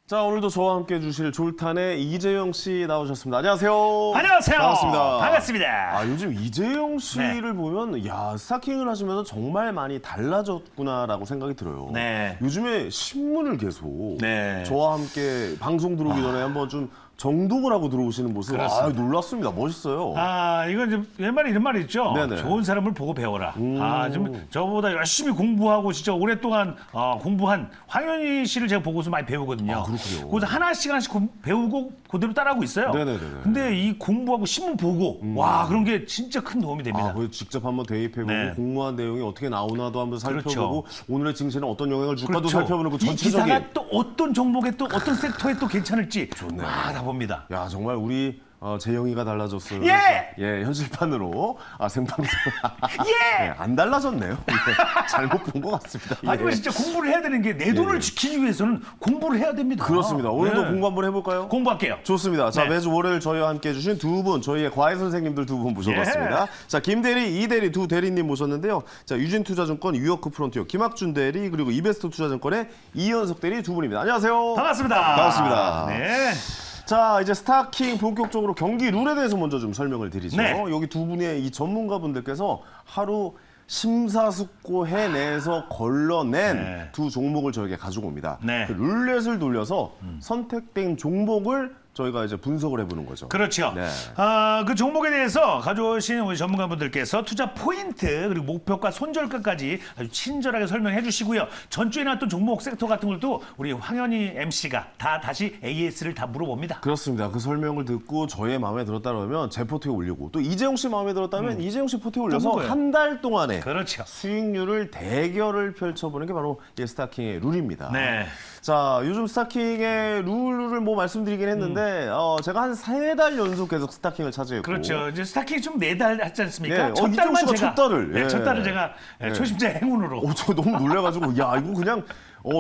자, 오늘도 저와 함께 해주실 졸탄의 이재영 씨 나오셨습니다. 안녕하세요. 안녕하세요. 반갑습니다. 반갑습니다. 아, 요즘 이재영 씨를 보면 야, 스타킹을 하시면서 정말 많이 달라졌구나라고 생각이 들어요. 네. 요즘에 신문을 계속 네. 저와 함께 방송 들어오기 전에 한번 좀 정독을 하고 들어오시는 모습 놀랐습니다. 멋있어요. 이건 좀 옛말에 이런 말이 있죠. 네네. 좋은 사람을 보고 배워라. 좀 저보다 열심히 공부하고 진짜 오랫동안 공부한 황현희 씨를 제가 보고서 많이 배우거든요. 아, 그렇군요. 그래서 하나씩 배우고 그대로 따라하고 있어요. 네네네. 근데 이 공부하고 신문 보고 와, 그런 게 진짜 큰 도움이 됩니다. 아, 직접 한번 대입해보고 네. 공무원 내용이 어떻게 나오나도 한번 살펴보고 그렇죠. 오늘의 증시는 어떤 영향을 줄까도 그렇죠. 살펴보는 그 이 전체적인. 기사가 또 어떤 종목에 또 어떤 섹터에 또 괜찮을지 다 봅니다. 야, 정말 우리 재영이가 달라졌어요. 예! 현실판으로 생방송. 예! 안 달라졌네요. 잘못 본 것 같습니다. 하지만 진짜 공부를 해야 되는 게 내 돈을 지키기 위해서는 공부를 해야 됩니다. 그렇습니다. 오늘도 네. 공부 한번 해볼까요? 공부할게요. 좋습니다. 자, 네. 매주 월요일 저희와 함께 해주신 두 분, 저희의 과외 선생님들 두 분 모셔봤습니다. 자, 김대리, 이대리 두 대리님 모셨는데요. 자, 유진투자증권 유어크 프론티어 김학준 대리, 그리고 이베스트 투자증권의 이현석 대리 두 분입니다. 안녕하세요. 반갑습니다. 반갑습니다. 네. 자, 이제 스타킹 본격적으로 경기 룰에 대해서 먼저 좀 설명을 드리죠. 네. 여기 두 분의 이 전문가분들께서 하루 심사숙고 해내서 걸러낸 네. 두 종목을 저에게 가지고 옵니다. 네. 그 룰렛을 돌려서 선택된 종목을 저희가 이제 분석을 해보는 거죠. 그렇죠. 네. 그 종목에 대해서 가져오신 우리 전문가분들께서 투자 포인트 그리고 목표가 손절가까지 아주 친절하게 설명해 주시고요. 전주에 나왔던 종목 섹터 같은 것도 우리 황현희 MC가 다시 AS를 다 물어봅니다. 그렇습니다. 그 설명을 듣고 저의 마음에 들었다 그러면 제 포트에 올리고 또 이재용 씨 마음에 들었다면 이재용 씨 포트에 올려서 거예요. 한 달 동안에 그렇죠. 수익률을 대결을 펼쳐보는 게 바로 이 스타킹의 룰입니다. 네. 자, 요즘 스타킹의 룰을 뭐 말씀드리긴 했는데 제가 한 3달 연속 계속 스타킹을 차지했고. 그렇죠. 이제 스타킹 좀 4달 했지 않습니까? 예, 첫 이재용 달만 씨가 제가 첫 달을, 네, 예. 첫 달을 제가 초심자 행운으로 저 너무 놀래가지고 야, 이거 그냥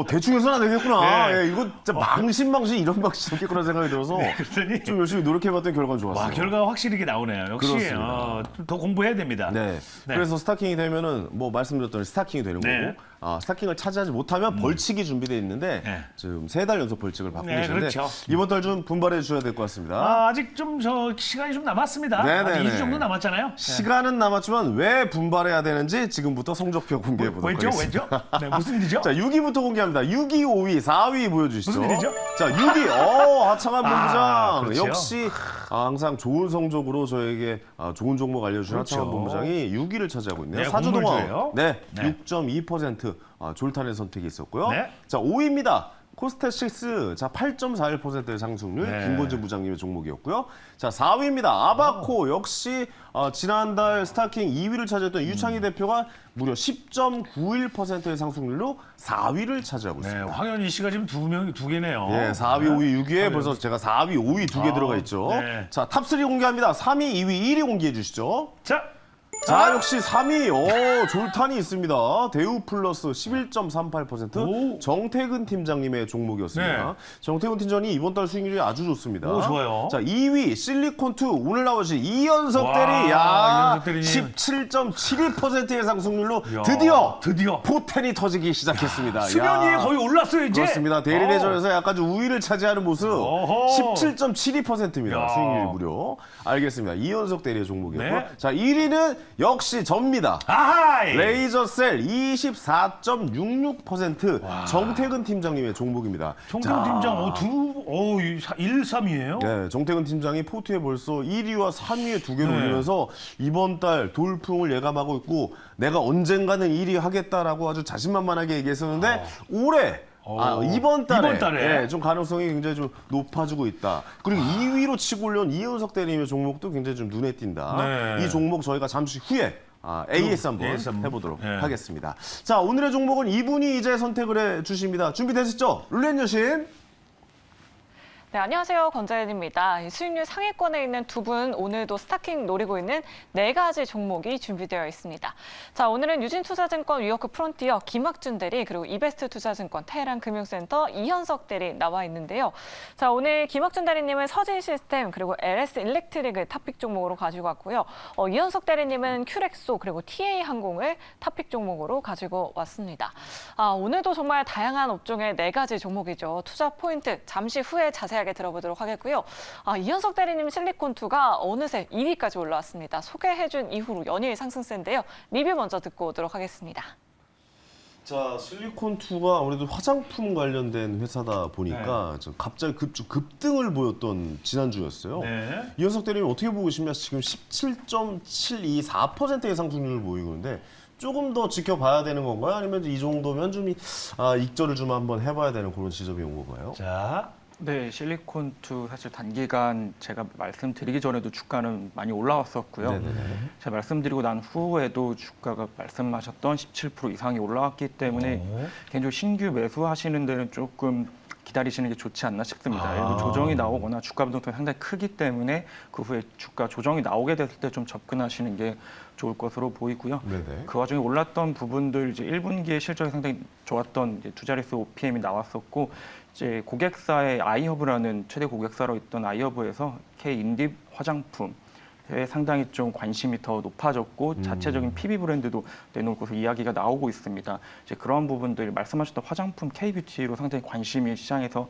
대충 해서는 안 되겠구나. 네. 예, 이거 진짜 망신 이런 망신 있겠구나 생각이 들어서 그랬더니 좀 열심히 노력해봤더니 결과는 좋았어요. 와, 결과가 확실히 이렇게 나오네요. 역시 그렇습니다. 더 공부해야 됩니다. 네. 네. 그래서 스타킹이 되면은 뭐 말씀드렸던 스타킹이 되는 네. 거고, 스타킹을 차지하지 못하면 벌칙이 준비되어 있는데 네. 지금 3달 연속 벌칙을 받고 네, 계시는데 그렇죠. 이번 달 좀 분발해 주셔야 될 것 같습니다. 아직 좀 시간이 좀 남았습니다. 네네네. 한 2주 정도 남았잖아요. 시간은 남았지만 왜 분발해야 되는지 지금부터 성적표 공개해 보도록 왜죠? 하겠습니다. 왜죠? 네, 무슨 일이죠? 자, 6위부터 공개합니다. 6위, 5위, 4위 보여주시죠. 무슨 일이죠? 자, 6위. 하창한 본부장. 그렇죠. 역시 항상 좋은 성적으로 저에게 좋은 종목 알려주신 그렇죠. 하창한 본부장이 6위를 차지하고 있네요. 네, 사주동원. 공물주예요. 네, 네. 6.2% 졸탄의 선택이 있었고요. 네. 자, 5위입니다. 코스테식스, 자, 8.41%의 상승률, 네. 김건진 부장님의 종목이었고요. 자, 4위입니다. 아바코, 역시 지난달 스타킹 2위를 차지했던 유창희 대표가 무려 10.91%의 상승률로 4위를 차지하고 네, 있습니다. 황현희 씨가 지금 두 개네요. 예, 4위, 5위, 6위에 벌써 제가 4위, 5위 두 개 들어가 있죠. 네. 자, 탑3 공개합니다. 3위, 2위, 1위 공개해 주시죠. 자, 역시 3위, 졸탄이 있습니다. 대우 플러스 11.38%, 오. 정태근 팀장님의 종목이었습니다. 네. 정태근 팀장이 이번 달 수익률이 아주 좋습니다. 오, 좋아요. 자, 2위, 실리콘2, 오늘 나오신 이현석 와, 대리, 이현석 대리님. 17.72%의 상승률로 야, 드디어 포텐이 터지기 시작했습니다. 수면 야. 위에 거의 올랐어요, 이제. 그렇습니다. 대리대전에서 약간 좀 우위를 차지하는 모습. 어허. 17.72%입니다. 야. 수익률이 무려. 알겠습니다. 이현석 대리의 종목이었고. 네. 자, 1위는 역시 접니다. 아하이. 레이저셀 24.66% 정태근 팀장님의 종목입니다. 정태근 팀장 1, 3이에요? 네, 정태근 팀장이 포트에 벌써 1위와 3위에 두 개를 올리면서 이번 달 돌풍을 예감하고 있고 내가 언젠가는 1위 하겠다라고 아주 자신만만하게 얘기했었는데 올해 이번 달에 좀 가능성이 굉장히 좀 높아지고 있다. 그리고 2위로 치고 올려온 이현석 대리님의 종목도 굉장히 좀 눈에 띈다. 네. 이 종목 저희가 잠시 후에 AS 한번 AS 한번. 해보도록 네. 하겠습니다. 자, 오늘의 종목은 이분이 이제 선택을 해 주십니다. 준비되셨죠? 룰렛 여신. 네, 안녕하세요. 권자연입니다. 이 수익률 상위권에 있는 두 분 오늘도 스타킹 노리고 있는 4가지 종목이 준비되어 있습니다. 자, 오늘은 유진투자증권 위워크 프론티어 김학준 대리 그리고 이베스트 투자증권 테헤란 금융센터 이현석 대리 나와 있는데요. 자, 오늘 김학준 대리님은 서진 시스템 그리고 LS 일렉트릭을 탑픽 종목으로 가지고 왔고요. 이현석 대리님은 큐렉소 그리고 TA 항공을 탑픽 종목으로 가지고 왔습니다. 오늘도 정말 다양한 업종의 4가지 종목이죠. 투자 포인트 잠시 후에 자세하게 들어보도록 하겠고요. 이현석 대리님 실리콘2가 어느새 2위까지 올라왔습니다. 소개해준 이후로 연일 상승세인데요. 리뷰 먼저 듣고 오도록 하겠습니다. 자, 실리콘2가 아무래도 화장품 관련된 회사다 보니까 좀 갑자기 급등을 보였던 지난주였어요. 네. 이현석 대리님 어떻게 보고 계시냐? 지금 17.724%의 상승률을 보이고 있는데 조금 더 지켜봐야 되는 건가요? 아니면 이 정도면 좀 익절을 좀 한번 해봐야 되는 그런 지점이 온 건가요? 자, 네, 실리콘2 사실 단기간 제가 말씀드리기 전에도 주가는 많이 올라왔었고요. 네네네. 제가 말씀드리고 난 후에도 주가가 말씀하셨던 17% 이상이 올라왔기 때문에 개인적으로 신규 매수하시는 데는 조금 기다리시는 게 좋지 않나 싶습니다. 일부 조정이 나오거나 주가 변동성이 상당히 크기 때문에 그 후에 주가 조정이 나오게 됐을 때 좀 접근하시는 게 좋을 것으로 보이고요. 네네. 그 와중에 올랐던 부분들 이제 1분기에 실적이 상당히 좋았던 이제 두 자릿수 OPM이 나왔었고 이제 고객사의 아이허브라는 최대 고객사로 있던 아이허브에서 K-인딥 화장품 에 상당히 좀 관심이 더 높아졌고 자체적인 PB 브랜드도 내놓을 것으로 이야기가 나오고 있습니다. 이제 그런 부분들 말씀하셨던 화장품 K-뷰티로 상당히 관심이 시장에서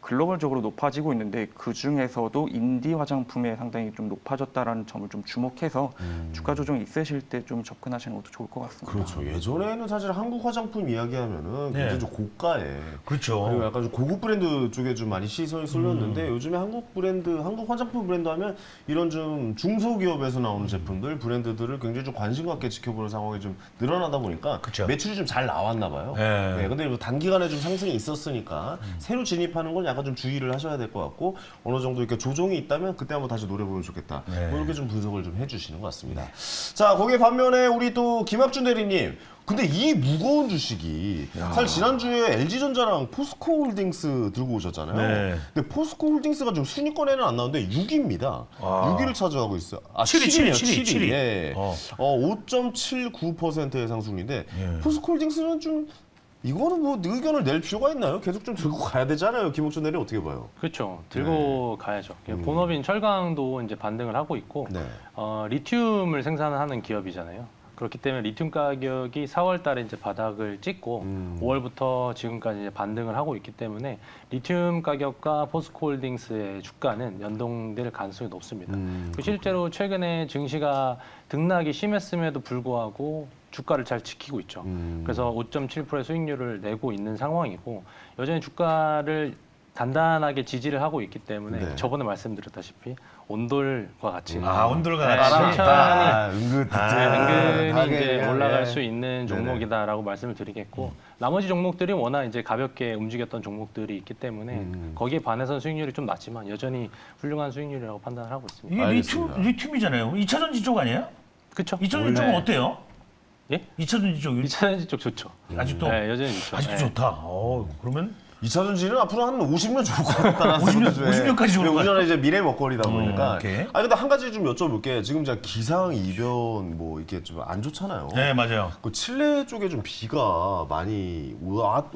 글로벌적으로 높아지고 있는데 그 중에서도 인디 화장품에 상당히 좀 높아졌다라는 점을 좀 주목해서 주가 조정이 있으실 때 좀 접근하시는 것도 좋을 것 같습니다. 그렇죠. 예전에는 사실 한국 화장품 이야기하면은 굉장히 좀 고가에 그렇죠. 그리고 약간 좀 고급 브랜드 쪽에 좀 많이 시선이 쏠렸는데 요즘에 한국 브랜드, 한국 화장품 브랜드 하면 이런 좀 중소기업에서 나오는 제품들, 브랜드들을 굉장히 좀 관심 갖게 지켜보는 상황이 좀 늘어나다 보니까 그쵸. 매출이 좀 잘 나왔나 봐요. 네. 근데 뭐 단기간에 좀 상승이 있었으니까 새로 진입하는 건 약간 좀 주의를 하셔야 될 것 같고 어느 정도 이렇게 조정이 있다면 그때 한번 다시 노려보면 좋겠다. 네. 뭐 이렇게 좀 분석을 좀 해주시는 것 같습니다. 자, 거기에 반면에 우리 또 김학준 대리님. 근데 이 무거운 주식이 사실 지난주에 LG전자랑 포스코홀딩스 들고 오셨잖아요. 네. 근데 포스코홀딩스가 좀 순위권에는 안 나오는데 6위입니다. 6위를 차지하고 있어요. 아, 7위. 7위. 예. 어. 5.79%의 상승률인데 예. 포스코홀딩스는 좀 이거는 뭐 의견을 낼 필요가 있나요? 계속 좀 들고 가야 되잖아요. 김옥준 대리 어떻게 봐요? 그렇죠. 들고 가야죠. 본업인 철강도 이제 반등을 하고 있고 네. 리튬을 생산하는 기업이잖아요. 그렇기 때문에 리튬 가격이 4월 달에 이제 바닥을 찍고 5월부터 지금까지 이제 반등을 하고 있기 때문에 리튬 가격과 포스코홀딩스의 주가는 연동될 가능성이 높습니다. 실제로 최근에 증시가 등락이 심했음에도 불구하고 주가를 잘 지키고 있죠. 그래서 5.7%의 수익률을 내고 있는 상황이고 여전히 주가를 단단하게 지지를 하고 있기 때문에 네. 저번에 말씀드렸다시피 온돌과 같이 온돌과 네, 같이. 은근히 이제 올라갈 예. 수 있는 종목이다라고 말씀을 드리겠고 나머지 종목들이 워낙 이제 가볍게 움직였던 종목들이 있기 때문에 거기에 반해서 수익률이 좀 낮지만 여전히 훌륭한 수익률이라고 판단을 하고 있습니다. 이게 알겠습니다. 리튬이잖아요. 2차전지 쪽 아니에요? 그렇죠? 2차전지 쪽은 어때요? 예? 2차전지 쪽 2차전지 쪽 좋죠. 아직도 네, 여전히 좋죠. 아직도 네. 좋다. 그러면 2차 전지는 앞으로 한 50년 좋을 것 같다는 50년까지 좋을 것 우리나라 이제 미래 먹거리다 보니까. 오케이. 근데 한 가지 좀 여쭤볼게. 지금 제가 기상 이변 뭐 이게 좀 안 좋잖아요. 네, 맞아요. 그 칠레 쪽에 좀 비가 많이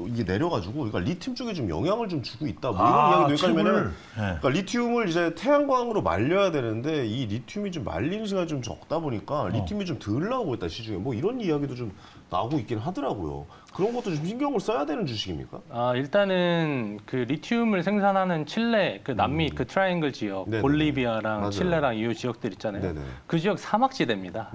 이게 내려가지고 그러니까 리튬 쪽에 좀 영향을 좀 주고 있다. 뭐 이런 이야기도 있냐면은 네. 그러니까 리튬을 이제 태양광으로 말려야 되는데 이 리튬이 좀 말리는 시간이 좀 적다 보니까 리튬이 좀 덜 나오고 있다 시중에 뭐 이런 이야기도 좀 나오고 있긴 하더라고요. 그런 것도 좀 신경을 써야 되는 주식입니까? 일단은 그 리튬을 생산하는 칠레, 그 남미 그 트라이앵글 지역, 네네. 볼리비아랑 맞아요. 칠레랑 이 지역들 있잖아요. 네네. 그 지역 사막지대입니다.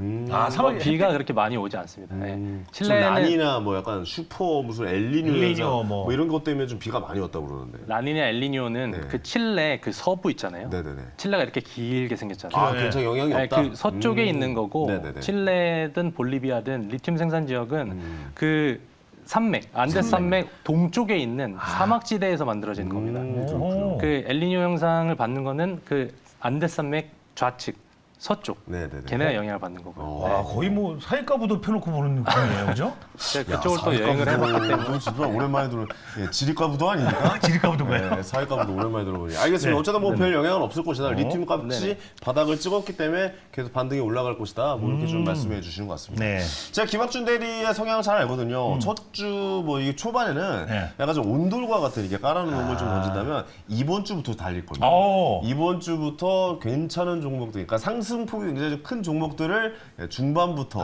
사막이 비가 그렇게 많이 오지 않습니다. 네. 좀 칠레는 라니나 뭐 약간 슈퍼 무슨 엘니뇨 엘니뇨 현상 뭐. 뭐 이런 것 때문에 좀 비가 많이 왔다고 그러는데. 라니냐 엘니뇨는 네. 그 칠레 그 서부 있잖아요. 네네네. 칠레가 이렇게 길게 생겼잖아요. 네. 굉장히 영향이 네, 없다. 그 서쪽에 있는 거고 네네네. 칠레든 볼리비아든 리튬 생산 지역은 그 산맥, 안데스 산맥 동쪽에 있는 사막지대에서 만들어진 겁니다. 그렇군요. 그 엘니뇨 현상을 받는 거는 그 안데스 산맥 좌측 서쪽. 네네네. 걔네가 영향을 받는 거고요. 와, 거의 뭐 사회과부도 펴놓고 보는 느낌이에요, 그죠? 제가 그쪽을 또 여행을 해봤기 때문에. 진짜 오랜만에 들어. 예, 지리과부도 아니니까. 지리과부도가요? 네, 사회과부도 오랜만에 들어보니. 알겠습니다. 네. 어쨌든 뭐 별 영향은 없을 것이다. 리튬 값이 네네. 바닥을 찍었기 때문에 계속 반등이 올라갈 것이다. 뭐 이렇게 좀 말씀해 주시는 것 같습니다. 네. 제가 김학준 대리의 성향을 잘 알거든요. 첫 주 뭐 이게 초반에는 네. 약간 좀 온돌과 같은 이게 깔아놓은 놈을 좀 던진다면 이번 주부터 달릴 겁니다. 오. 이번 주부터 괜찮은 종목들, 그러니까 상승폭이 굉장히 좀 큰 종목들을 중반부터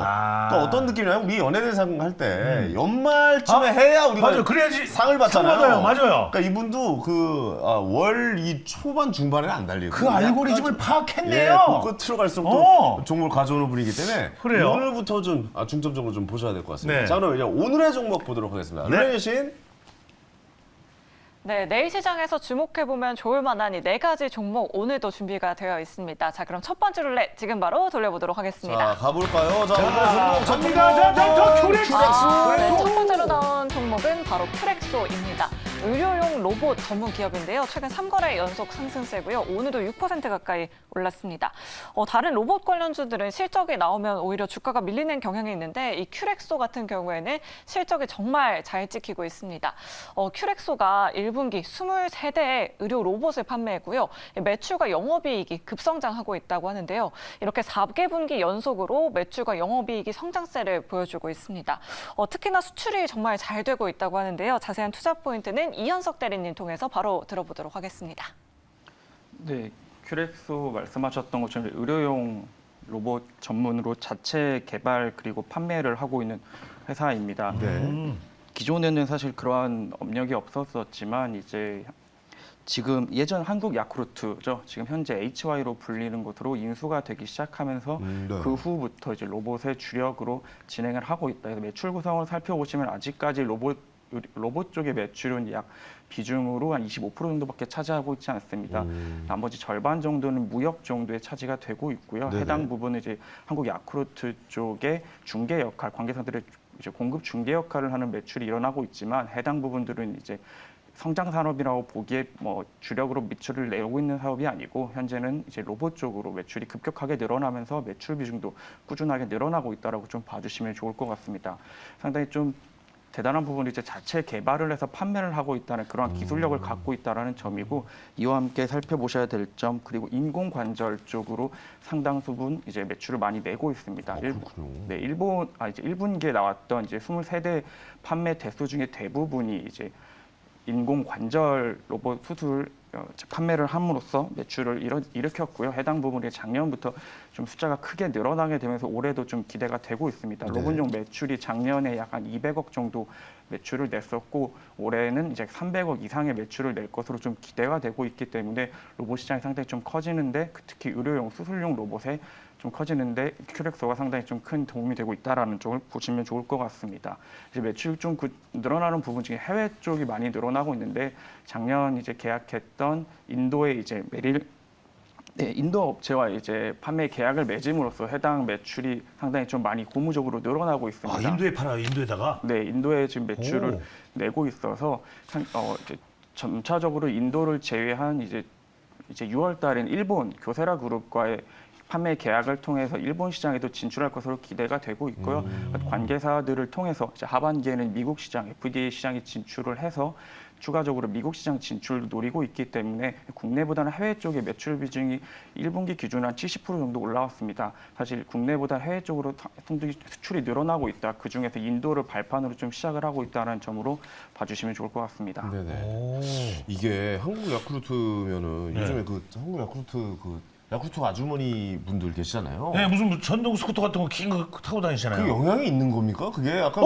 또 어떤 느낌이냐면 우리 연예대상 할 때 연말쯤에 해야 우리가 맞아요. 그래야지 상을 받잖아요. 상 받아요. 맞아요. 그러니까 이분도 월 이 초반 중반에는 안 달리고 그 알고리즘을 예, 파악했네요. 그 끝으로 갈수록 어. 또 종목을 가져오는 분이기 때문에 그래요. 오늘부터 좀 중점적으로 좀 보셔야 될 것 같습니다. 네. 자, 그럼 이제 오늘의 종목 보도록 하겠습니다. 네. 르네신 네, 내일 시장에서 주목해보면 좋을 만한 이 4가지 종목 오늘도 준비가 되어 있습니다. 자, 그럼 첫 번째 룰렛 지금 바로 돌려보도록 하겠습니다. 자, 가볼까요? 자, 오늘의 종목 갑니다. 자, 큐렉스. 네, 첫 번째로 나온 종목은 바로 큐렉소입니다. 의료용 로봇 전문 기업인데요. 최근 3거래 연속 상승세고요. 오늘도 6% 가까이 올랐습니다. 다른 로봇 관련주들은 실적이 나오면 오히려 주가가 밀리는 경향이 있는데 이 큐렉소 같은 경우에는 실적이 정말 잘 찍히고 있습니다. 큐렉소가 1분기 23대의 의료 로봇을 판매했고요. 매출과 영업이익이 급성장하고 있다고 하는데요. 이렇게 4개 분기 연속으로 매출과 영업이익이 성장세를 보여주고 있습니다. 특히나 수출이 정말 잘 되고 있다고 하는데요. 자세한 투자 포인트는 이현석 대리님 통해서 바로 들어보도록 하겠습니다. 네, 큐렉소 말씀하셨던 것처럼 의료용 로봇 전문으로 자체 개발 그리고 판매를 하고 있는 회사입니다. 네. 기존에는 사실 그러한 업력이 없었지만 이제 지금 예전 한국 야쿠르트죠. 지금 현재 HY로 불리는 것으로 인수가 되기 시작하면서 네. 그 후부터 이제 로봇의 주력으로 진행을 하고 있다. 그래서 매출 구성을 살펴보시면 아직까지 로봇 쪽의 매출은 약 비중으로 한 25% 정도밖에 차지하고 있지 않습니다. 나머지 절반 정도는 무역 정도의 차지가 되고 있고요. 네네. 해당 부분은 이제 한국 야쿠르트 쪽의 중개 역할, 관계사들의 이제 공급 중개 역할을 하는 매출이 일어나고 있지만 해당 부분들은 이제 성장 산업이라고 보기에 뭐 주력으로 매출을 내고 있는 사업이 아니고 현재는 이제 로봇 쪽으로 매출이 급격하게 늘어나면서 매출 비중도 꾸준하게 늘어나고 있다라고 좀 봐주시면 좋을 것 같습니다. 상당히 좀 대단한 부분이 이제 자체 개발을 해서 판매를 하고 있다는 그러한 기술력을 갖고 있다라는 점이고 이와 함께 살펴보셔야 될 점 그리고 인공관절 쪽으로 상당 부분 이제 매출을 많이 내고 있습니다. 그렇군요. 네, 이제 1분기에 나왔던 이제 23대 판매 대수 중에 대부분이 이제 인공관절 로봇 수술 판매를 함으로써 매출을 일으켰고요. 해당 부분이 작년부터 좀 숫자가 크게 늘어나게 되면서 올해도 좀 기대가 되고 있습니다. 네. 로봇용 매출이 작년에 약 한 200억 정도 매출을 냈었고 올해는 이제 300억 이상의 매출을 낼 것으로 좀 기대가 되고 있기 때문에 로봇 시장이 상당히 좀 커지는데 특히 의료용 수술용 로봇에 좀 커지는데 큐렉소가 상당히 좀 큰 도움이 되고 있다라는 쪽을 보시면 좋을 것 같습니다. 이제 매출 좀 늘어나는 부분 중에 해외 쪽이 많이 늘어나고 있는데 작년 이제 계약했던 인도의 이제 인도 업체와 이제 판매 계약을 맺음으로써 해당 매출이 상당히 좀 많이 고무적으로 늘어나고 있습니다. 인도에 팔아요, 인도에다가? 네, 인도에 지금 매출을 오. 내고 있어서 이제 점차적으로 인도를 제외한 이제 6월 달엔 일본 교세라 그룹과의 판매 계약을 통해서 일본 시장에도 진출할 것으로 기대가 되고 있고요. 관계사들을 통해서 이제 하반기에는 미국 시장, FDA 시장에 진출을 해서 추가적으로 미국 시장 진출을 노리고 있기 때문에 국내보다는 해외 쪽의 매출 비중이 1분기 기준 한 70% 정도 올라왔습니다. 사실 국내보다 해외 쪽으로 수출이 늘어나고 있다. 그중에서 인도를 발판으로 좀 시작을 하고 있다는 점으로 봐주시면 좋을 것 같습니다. 네네. 이게 한국 야쿠르트면은 네. 요즘에 그 한국 야쿠르트 야쿠르트 아주머니 분들 계시잖아요. 네, 무슨 전동 스쿠터 같은 거 긴 거 타고 다니시잖아요. 그 영향이 있는 겁니까? 그게 약간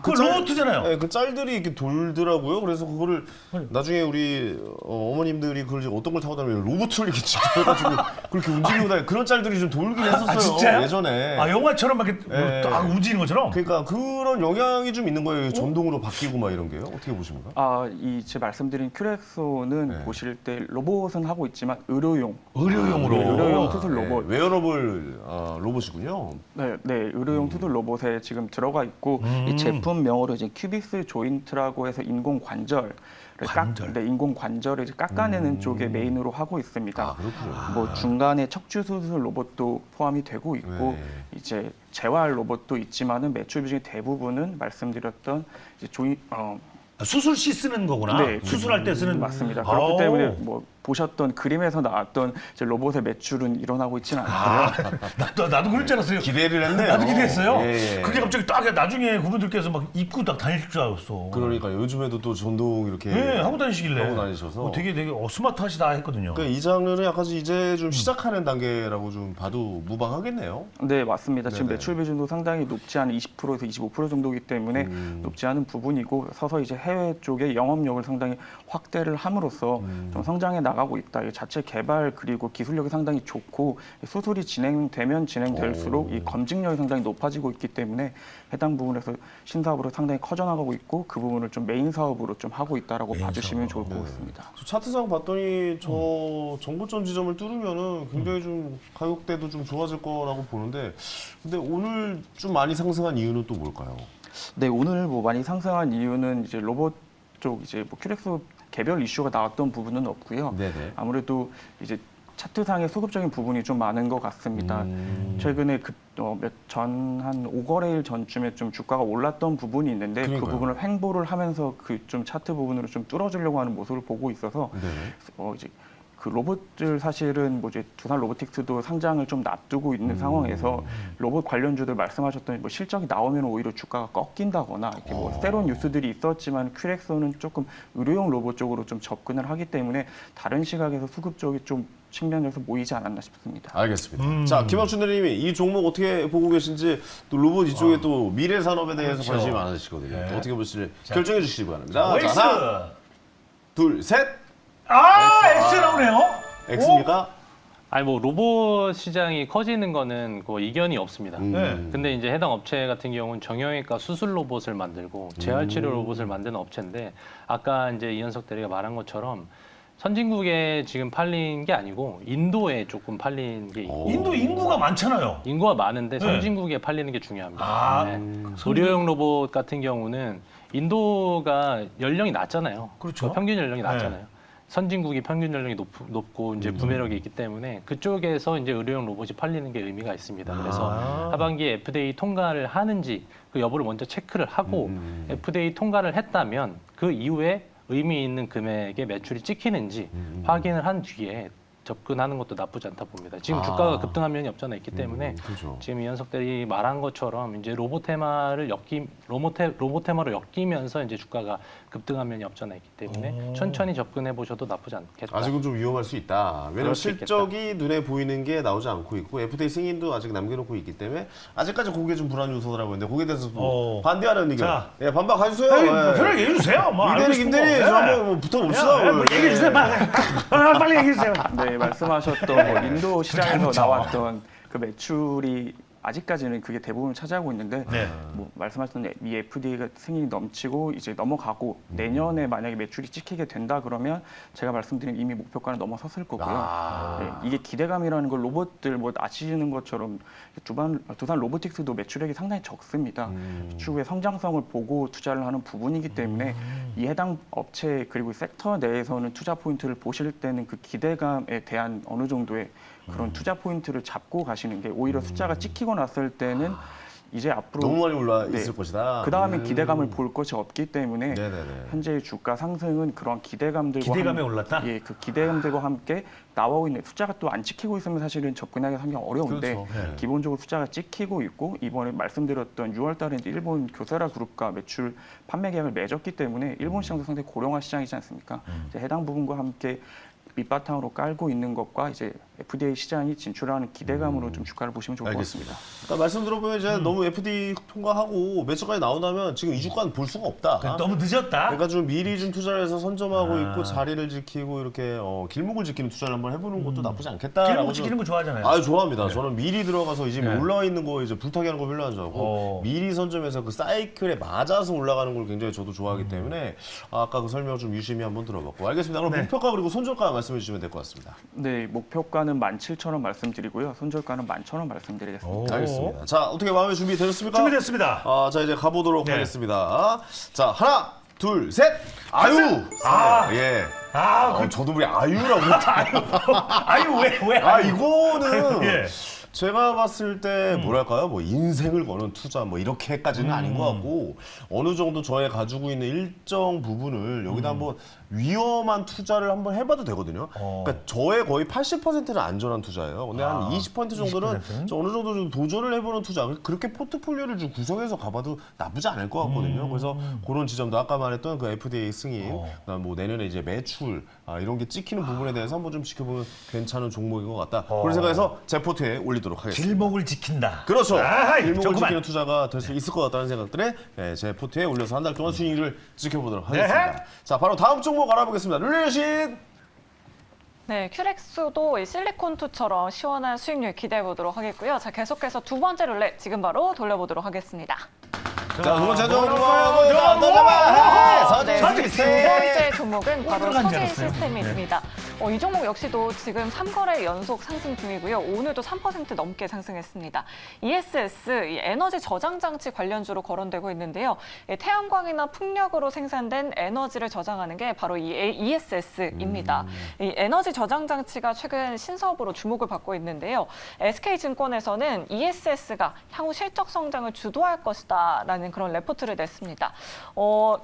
그 로봇이잖아요. 네, 그 짤들이 이렇게 돌더라고요. 그래서 그거를 나중에 우리 어머님들이 그걸 이제 어떤 걸 타고 다니면 로봇을 이렇게 직접해가지고 그렇게 움직이고 다니 그런 짤들이 좀 돌긴 했었어요. 진짜요? 예전에. 영화처럼 막 이렇게 네. 딱 움직이는 것처럼? 그러니까 그런 영향이 좀 있는 거예요. 전동으로 바뀌고 막 이런 게요. 어떻게 보십니까? 제 말씀드린 큐렉소는 네. 보실 때 로봇은 하고 있지만 의료용으로 로봇으로. 의료용 투술 로봇. 웨어러블 로봇이군요. 네, 의료용 투술 로봇에 지금 들어가 있고 이 제품명으로 이제 큐비스 조인트라고 해서 인공 관절을 인공 관절을 이제 깎아내는 쪽에 메인으로 하고 있습니다. 아, 그렇군요. 뭐 중간에 척추 수술 로봇도 포함이 되고 있고 네. 이제 재활 로봇도 있지만은 매출 비중의 대부분은 말씀드렸던 이제 수술시 쓰는 거구나. 네, 수술할 때 쓰는. 맞습니다. 그렇기 때문에 뭐 보셨던 그림에서 나왔던 이제 로봇의 매출은 일어나고 있지는 않고요. 나도 그럴 줄 알았어요. 기대를 했네요. 나도 기대했어요. 예. 그게 갑자기 딱 나중에 그분들께서 막 입고 딱 다닐 줄 알았어. 그러니까 요즘에도 또 전동 이렇게 네, 하고 다니시길래. 하고 다니셔서. 되게 스마트하시다 했거든요. 그러니까 이 장르는 약간 이제 좀 시작하는 단계라고 좀 봐도 무방하겠네요. 네, 맞습니다. 지금 네네. 매출 비중도 상당히 높지 않은 20%에서 25% 정도이기 때문에 높지 않은 부분이고 서서 이제 해외 쪽에 영업력을 상당히 확대를 함으로써 좀 성장해 나가고 있다. 이 자체 개발 그리고 기술력이 상당히 좋고 수술이 진행되면 진행될수록 이 검증력이 상당히 높아지고 있기 때문에 해당 부분에서 신사업으로 상당히 커져나가고 있고 그 부분을 좀 메인 사업으로 좀 하고 있다라고 봐주시면 좋을 것 같습니다. 차트상 봤더니 저 정고점 지점을 뚫으면은 굉장히 좀 가격대도 좀 좋아질 거라고 보는데 근데 오늘 좀 많이 상승한 이유는 또 뭘까요? 네, 오늘 뭐 많이 상승한 이유는 이제 로봇 쪽 이제 뭐 큐렉스 개별 이슈가 나왔던 부분은 없고요. 네네. 아무래도 이제 차트상의 수급적인 부분이 좀 많은 것 같습니다. 최근에 한 5거래일 전쯤에 좀 주가가 올랐던 부분이 있는데 그러니까요. 그 부분을 횡보를 하면서 그 좀 차트 부분으로 좀 뚫어주려고 하는 모습을 보고 있어서 네. 이제 그 로봇들 사실은 뭐 이제 두산 로보틱스도 상장을 좀 놔두고 있는 상황에서 로봇 관련주들 말씀하셨던 뭐 실적이 나오면 오히려 주가가 꺾인다거나 이렇게 뭐 새로운 뉴스들이 있었지만 큐렉스는 조금 의료용 로봇 쪽으로 좀 접근을 하기 때문에 다른 시각에서 수급 쪽이 좀 측면에서 모이지 않았나 싶습니다. 알겠습니다. 자, 김학춘 대리님이 이 종목 어떻게 보고 계신지 또 로봇 이쪽에 또 미래 산업에 대해서 그렇죠. 관심이 많으시거든요. 네. 또 어떻게 보실지 결정해 주시기 바랍니다. 웨이스. 자, 하나, 둘, 셋. X 나오네요. X입니까? 아니 뭐 로봇 시장이 커지는 거는 그 이견이 없습니다. 네. 근데 이제 해당 업체 같은 경우는 정형외과 수술 로봇을 만들고 재활치료 로봇을 만드는 업체인데 아까 이제 이현석 대리가 말한 것처럼 선진국에 지금 팔린 게 아니고 인도에 조금 팔린 게 있고 인도 인구가 많잖아요. 인구가 많은데 네. 선진국에 팔리는 게 중요합니다. 아, 네. 의료용 로봇 같은 경우는 인도가 연령이 낮잖아요. 그렇죠. 평균 연령이 네. 낮잖아요. 선진국이 평균 연령이 높고 이제 구매력이 있기 때문에 그쪽에서 이제 의료용 로봇이 팔리는 게 의미가 있습니다. 그래서 하반기에 FDA 통과를 하는지 그 여부를 먼저 체크를 하고 FDA 통과를 했다면 그 이후에 의미 있는 금액의 매출이 찍히는지 확인을 한 뒤에 접근하는 것도 나쁘지 않다 봅니다. 지금 주가가 급등한 면이 없잖아요. 있기 때문에 그렇죠. 지금 이현석 대리 말한 것처럼 이제 로봇 테마로 엮이면서 이제 주가가 급등한 면이 없잖아 있기 때문에 천천히 접근해 보셔도 나쁘지 않겠다. 아직은 좀 위험할 수 있다. 왜냐면 그럴 수 있겠다. 실적이 눈에 보이는 게 나오지 않고 있고 FDA 승인도 아직 남겨놓고 있기 때문에 아직까지 그게 좀 불안 요소라고 했는데 거기에 대해서 뭐 반대하는 의견. 자. 예, 반박 가주세요. 아니, 예. 편하게 얘기해 주세요. 뭐 알고 김대리, 싶은 김대리, 거. 저 네. 한번 뭐 붙어봅시다. 뭐 오늘. 얘기해 주세요. 빨리 얘기해 주세요. 네, 말씀하셨던 뭐 인도 시장에서 나왔던 그 매출이 아직까지는 그게 대부분을 차지하고 있는데 네. 뭐 말씀하셨던 이 FDA가 승인이 넘치고 이제 넘어가고 내년에 만약에 매출이 찍히게 된다 그러면 제가 말씀드린 이미 목표가는 넘어섰을 거고요. 네, 이게 기대감이라는 걸 로봇들 뭐 아시는 것처럼 두산 로보틱스도 매출액이 상당히 적습니다. 추후의 성장성을 보고 투자를 하는 부분이기 때문에 이 해당 업체 그리고 섹터 내에서는 투자 포인트를 보실 때는 그 기대감에 대한 어느 정도의 그런 투자 포인트를 잡고 가시는 게 오히려 숫자가 찍히고 났을 때는 이제 앞으로 너무 많이 올라 네. 있을 것이다. 그 다음에 기대감을 볼 것이 없기 때문에 네네네. 현재의 주가 상승은 그런 기대감들과 기대감에 올랐다? 예, 그 기대감들과 함께 나오고 있는 숫자가 또 안 찍히고 있으면 사실은 접근하기 상당히 어려운데 그렇죠. 네. 기본적으로 숫자가 찍히고 있고 이번에 말씀드렸던 6월달에 이제 일본 교세라 그룹과 매출 판매 계약을 맺었기 때문에 일본 시장도 상당히 고령화 시장이지 않습니까? 이제 해당 부분과 함께 밑바탕으로 깔고 있는 것과 이제 FDA 시장이 진출하는 기대감으로 좀 주가를 보시면 좋을 것 알겠습니다. 같습니다. 그러니까 말씀 들어보면 이제 너무 FDA 통과하고 매출까지 나온다면 지금 2주간 볼 수가 없다. 너무 늦었다. 그러니까 좀 미리 좀 투자를 해서 선점하고 있고 자리를 지키고 이렇게 길목을 지키는 투자를 한번 해보는 것도 나쁘지 않겠다라고. 길목 지키는 거 좋아하잖아요. 아 좋아합니다. 저는 미리 들어가서 이제 올라와 있는 거 이제 불타게 하는 거 별로 안 좋아하고 미리 선점해서 그 사이클에 맞아서 올라가는 걸 굉장히 저도 좋아하기 때문에 아까 그 설명 좀 유심히 한번 들어봤고 알겠습니다. 그럼 목표가 그리고 손절가 말씀. 말씀해 주시면 될 것 같습니다. 네, 목표가는 17,000원 말씀드리고요. 손절가는 11,000원 말씀드리겠습니다. 알겠습니다. 자, 어떻게 마음의 준비 되셨습니까? 준비됐습니다. 자, 이제 가보도록 네. 하겠습니다. 자, 하나, 둘, 셋. 아유. 예. 저도 우리 아유라고 아유 왜? 이거는 예. 제가 봤을 때 뭐랄까요, 뭐 인생을 거는 투자 뭐 이렇게까지는 아닌 것 같고 어느 정도 저의 가지고 있는 일정 부분을 여기다 한번 위험한 투자를 한번 해봐도 되거든요. 그러니까 저의 거의 80%는 안전한 투자예요. 근데 한 20% 정도는 20%는? 저 어느 정도 좀 도전을 해보는 투자. 그렇게 포트폴리오를 좀 구성해서 가봐도 나쁘지 않을 것 같거든요. 그래서 그런 지점도 아까 말했던 그 FDA 승인, 그다음 뭐 내년에 이제 매출 이런 게 찍히는 부분에 대해서 한번 좀 지켜보면 괜찮은 종목인 것 같다. 그런 생각해서 제 포트에 올리도록 하겠습니다. 길목을 지킨다. 그렇죠. 아하, 일목을 좋구만. 지키는 투자가 될 수 있을 것 같다는 생각들에 제 포트에 올려서 한 달 동안 수익을 지켜보도록 하겠습니다. 네. 자, 바로 다음 종목 알아보겠습니다. 룰리신. 네, 큐렉스도 이 실리콘2처럼 시원한 수익률 기대해 보도록 하겠고요. 자, 계속해서 두 번째 룰렛 지금 바로 돌려보도록 하겠습니다. 자, 두 번째 종목 네, 서진 두 시스템. 번째 종목은 바로 들어간 줄 서진 알았어요. 시스템입니다. 이 종목 역시도 지금 3거래 연속 상승 중이고요. 오늘도 3% 넘게 상승했습니다. ESS, 이 에너지 저장 장치 관련주로 거론되고 있는데요. 태양광이나 풍력으로 생산된 에너지를 저장하는 게 바로 이 ESS입니다. 이 에너지 저장 장치가 최근 신사업으로 주목을 받고 있는데요. SK증권에서는 ESS가 향후 실적 성장을 주도할 것이다라는 그런 레포트를 냈습니다.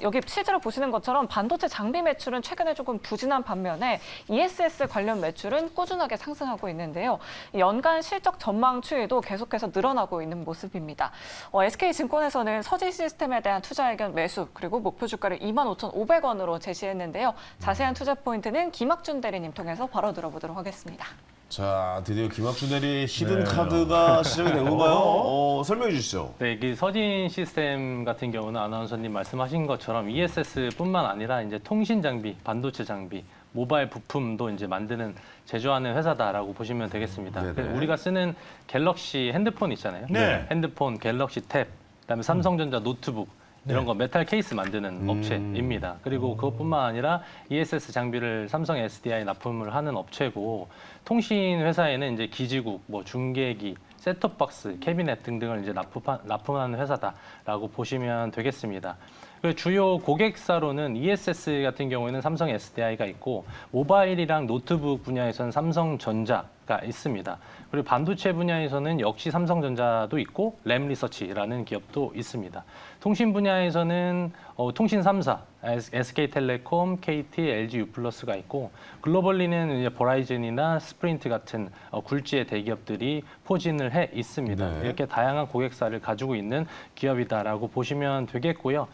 여기 실제로 보시는 것처럼 반도체 장비 매출은 최근에 조금 부진한 반면에 ESS 관련 매출은 꾸준하게 상승하고 있는데요. 연간 실적 전망 추이도 계속해서 늘어나고 있는 모습입니다. SK증권에서는 서진 시스템에 대한 투자 의견 매수 그리고 목표 주가를 25,500원으로 제시했는데요. 자세한 투자 포인트는 김학준 대리님 통해서 바로 들어보도록 하겠습니다. 자, 드디어 김학준 대리 히든 카드가 시작이 된 건가요? 설명해 주시죠. 네, 이 서진 시스템 같은 경우는 아나운서님 말씀하신 것처럼 ESS뿐만 아니라 이제 통신 장비, 반도체 장비, 모바일 부품도 이제 만드는 제조하는 회사다라고 보시면 되겠습니다. 네네. 그래서 우리가 쓰는 갤럭시 핸드폰 있잖아요. 네. 핸드폰, 갤럭시 탭, 그다음에 삼성전자 노트북 이런 거 메탈 케이스 만드는 업체입니다. 그리고 그것뿐만 아니라 ESS 장비를 삼성 SDI 납품을 하는 업체고 통신 회사에는 이제 기지국, 뭐 중계기, 셋톱박스, 캐비넷 등등을 이제 납품하는 회사다라고 보시면 되겠습니다. 그리고 주요 고객사로는 ESS 같은 경우에는 삼성 SDI가 있고 모바일이랑 노트북 분야에서는 삼성전자가 있습니다. 그리고 반도체 분야에서는 역시 삼성전자도 있고 램리서치라는 기업도 있습니다. 통신 분야에서는 통신 3사, SK텔레콤, KT, LG U+가 있고 글로벌리는 이제 버라이즌이나 스프린트 같은 굴지의 대기업들이 포진을 해 있습니다. 네. 이렇게 다양한 고객사를 가지고 있는 기업이다라고 보시면 되겠고요.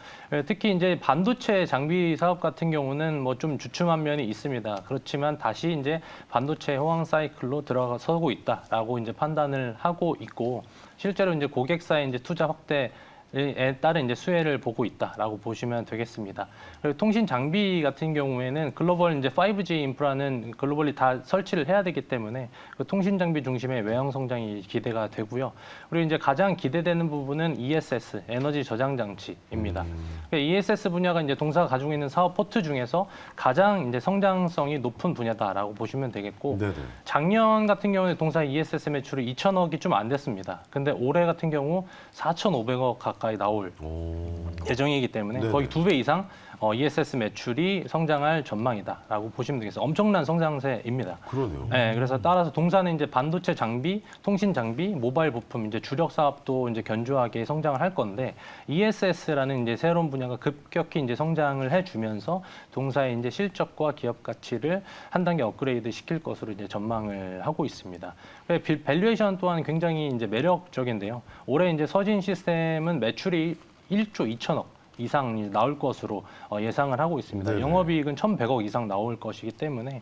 특히 이제 반도체 장비 사업 같은 경우는 뭐 좀 주춤한 면이 있습니다. 그렇지만 다시 이제 반도체 호황 사이클로 들어서고 있다라고 이제 판단을 하고 있고 실제로 이제 고객사의 이제 투자 확대 에 따른 이제 수혜를 보고 있다라고 보시면 되겠습니다. 그리고 통신 장비 같은 경우에는 글로벌 이제 5G 인프라는 글로벌리 다 설치를 해야 되기 때문에 그 통신 장비 중심의 외형 성장이 기대가 되고요. 그리고 이제 가장 기대되는 부분은 ESS 에너지 저장 장치입니다. 그러니까 ESS 분야가 이제 동사가 가지고 있는 사업 포트 중에서 가장 이제 성장성이 높은 분야다라고 보시면 되겠고 네네. 작년 같은 경우에 동사 ESS 매출이 2천억이 좀 안 됐습니다. 근데 올해 같은 경우 4,500억 가까이 나올 예정이기 때문에 네네. 거의 2배 이상 ESS 매출이 성장할 전망이다라고 보시면 되겠어요. 엄청난 성장세입니다. 그러네요. 네, 그래서 따라서 동사는 이제 반도체 장비, 통신 장비, 모바일 부품 이제 주력 사업도 이제 견조하게 성장을 할 건데 ESS라는 이제 새로운 분야가 급격히 이제 성장을 해주면서 동사의 이제 실적과 기업 가치를 한 단계 업그레이드 시킬 것으로 이제 전망을 하고 있습니다. 밸류에이션 또한 굉장히 이제 매력적인데요. 올해 이제 서진 시스템은 매출이 1조 2천억. 이상 나올 것으로 예상을 하고 있습니다. 네네. 영업이익은 1,100억 이상 나올 것이기 때문에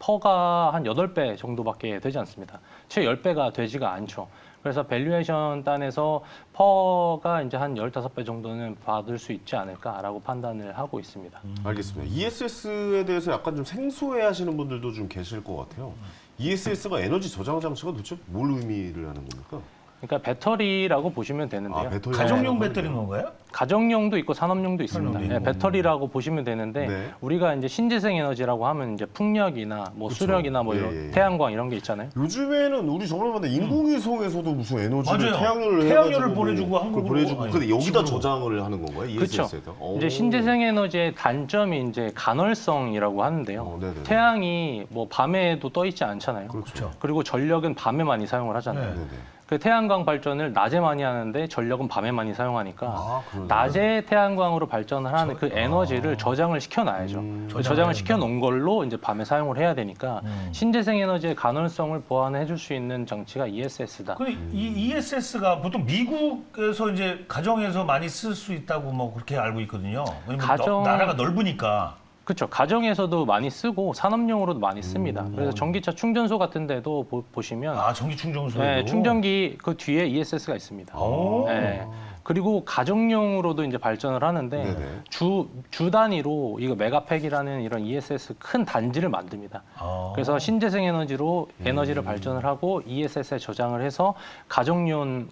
퍼가 한 8배 정도밖에 되지 않습니다. 채 10배가 되지가 않죠. 그래서 밸류에이션 단에서 퍼가 이제 한 15배 정도는 받을 수 있지 않을까라고 판단을 하고 있습니다. 알겠습니다. ESS에 대해서 약간 좀 생소해 하시는 분들도 좀 계실 것 같아요. ESS가 에너지 저장 장치가 도대체 뭘 의미를 하는 겁니까? 그러니까 배터리라고 보시면 되는데요. 아, 배터리 가정용 배터리인 건가요? 가정용도 있고 산업용도 있습니다. 산업용. 네, 배터리라고 보시면 되는데 네. 우리가 이제 신재생 에너지라고 하면 이제 풍력이나 뭐 그쵸. 수력이나 뭐 예, 이런 예, 예. 태양광 이런 게 있잖아요. 요즘에는 우리 저번에 봤는데 인공위성에서도 무슨 에너지를 맞아요. 태양열을 태양열을 해가지고 보내주고 그걸 한국으로 보내주고 아니, 근데 집으로. 여기다 저장을 하는 건가요? 그렇죠. ESS에서? 이제 신재생 에너지의 단점이 이제 간헐성이라고 하는데요. 네네. 태양이 뭐 밤에도 떠 있지 않잖아요. 그렇죠. 그리고 전력은 밤에 많이 사용을 하잖아요. 네. 네네. 그 태양광 발전을 낮에 많이 하는데 전력은 밤에 많이 사용하니까 아, 그러네. 낮에 태양광으로 발전을 하는 그 에너지를 저장을 시켜놔야죠. 그 저장을 시켜놓은 걸로 이제 밤에 사용을 해야 되니까 신재생 에너지의 간헐성을 보완해줄 수 있는 장치가 ESS다. 근데 이 ESS가 보통 미국에서 이제 가정에서 많이 쓸 수 있다고 뭐 그렇게 알고 있거든요. 왜냐면 나라가 넓으니까. 그렇죠. 가정에서도 많이 쓰고 산업용으로도 많이 씁니다. 그래서 전기차 충전소 같은 데도 보시면 아, 전기 충전소도. 네, 충전기 그 뒤에 ESS가 있습니다. 오. 네. 그리고 가정용으로도 이제 발전을 하는데 네네. 주 단위로 이거 메가팩이라는 이런 ESS 큰 단지를 만듭니다. 아. 그래서 신재생 에너지로 에너지를 발전을 하고 ESS에 저장을 해서 가정용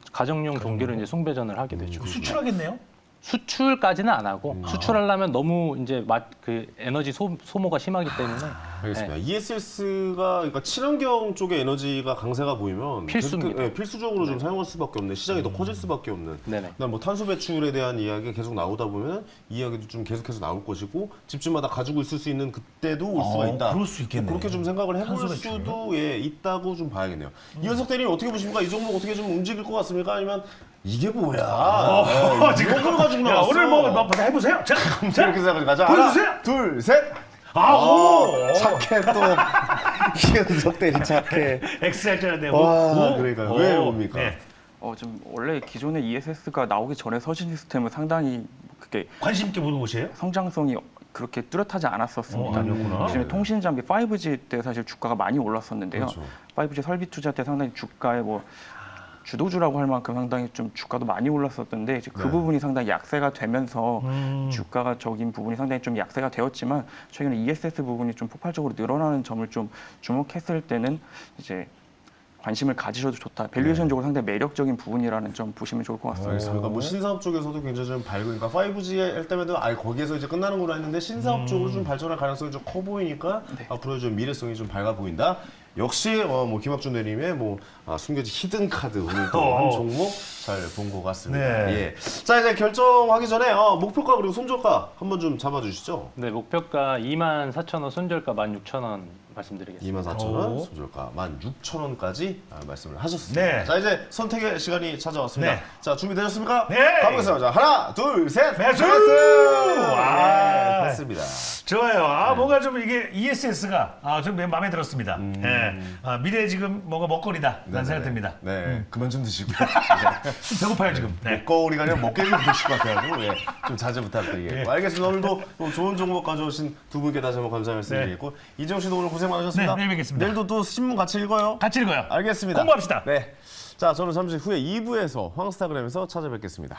동기를 이제 송배전을 하게 되죠. 수출하겠네요. 수출까지는 안 하고 수출하려면 너무 이제 그 에너지 소모가 심하기 때문에 알겠습니다. ESS가 그러니까 친환경 쪽의 에너지가 강세가 보이면 필수입니다. 계속, 필수적으로 좀 사용할 수밖에 없는 시장이 더 커질 수밖에 없는. 네네. 그다음 뭐 탄소 배출에 대한 이야기가 계속 나오다 보면 이 이야기도 좀 계속해서 나올 것이고 집집마다 가지고 있을 수 있는 그때도 올 수가 있다. 그럴 수 있겠네. 그렇게 좀 생각을 해볼 탄소 배출. 수도 있다고 좀 봐야겠네요. 이현석 대리님 어떻게 보십니까? 이 종목 어떻게 좀 움직일 것 같습니까? 아니면 이게 뭐야? 지금 이걸 가지고 야, 나왔어. 오늘 뭐 해보세요. 자, 이렇게 생각하지 가자. 보여주세요. 하나, 둘, 셋. 착해 또 이현석 대리 착해. 엑셀자를 내고. 와, 그러니까요. 왜 뭡니까? 네. 좀 원래 기존의 ESS가 나오기 전에 서진 시스템은 상당히 그게 관심 있게 보는 곳이에요? 성장성이 그렇게 뚜렷하지 않았었습니다. 아니었구나. 요즘에 통신 장비 5G 때 사실 주가가 많이 올랐었는데요. 그렇죠. 5G 설비 투자 때 상당히 주가에 뭐 주도주라고 할 만큼 상당히 좀 주가도 많이 올랐었던데 이제 그 네. 부분이 상당히 약세가 되면서 주가가 적인 부분이 상당히 좀 약세가 되었지만 최근에 ESS 부분이 좀 폭발적으로 늘어나는 점을 좀 주목했을 때는 이제 관심을 가지셔도 좋다. 밸류에이션적으로 상당히 매력적인 부분이라는 점 보시면 좋을 것 같습니다. 그러니까 뭐 신사업 쪽에서도 굉장히 좀 밝고, 그러니까 5G 할 때마다 거기에서 이제 끝나는 걸로 했는데 신사업 쪽으로 좀 발전할 가능성이 좀 커 보이니까 앞으로 좀 미래성이 좀 밝아 보인다. 역시 뭐 김학준 대리님의 숨겨진 히든 카드 오늘 또 한 종목 잘 본 것 같습니다. 네. 예. 자 이제 결정하기 전에 목표가 그리고 손절가 한번 좀 잡아주시죠. 네, 목표가 24,000원, 손절가 16,000원 말씀드리겠습니다. 24,000원, 오. 손절가 16,000원까지 말씀을 하셨습니다. 네. 자 이제 선택의 시간이 찾아왔습니다. 네. 자 준비되셨습니까? 네. 가보겠습니다. 자 하나, 둘, 셋. 매수! 네, 됐습니다. 좋아요. 뭔가 좀 이게 ESS가 좀 마음에 들었습니다. 예. 미래 지금 뭔가 먹거리다. 라는 생각 듭니다. 네, 그만 좀 드시고요. 배고파요, 지금. 네. 먹거리가 아니라 먹게 좀 드실 것 같아가지고 좀 자제 부탁드리겠고. 예. 알겠습니다. 오늘도 또 좋은 정보 가져오신 두 분께 다시 한번 감사 말씀드리겠고 이재용 씨도 오늘 고생 많으셨습니다. 네, 내일 뵙겠습니다. 내일도 또 신문 같이 읽어요. 같이 읽어요. 알겠습니다. 공부합시다. 네. 자, 저는 잠시 후에 2부에서 황스타그램에서 찾아뵙겠습니다.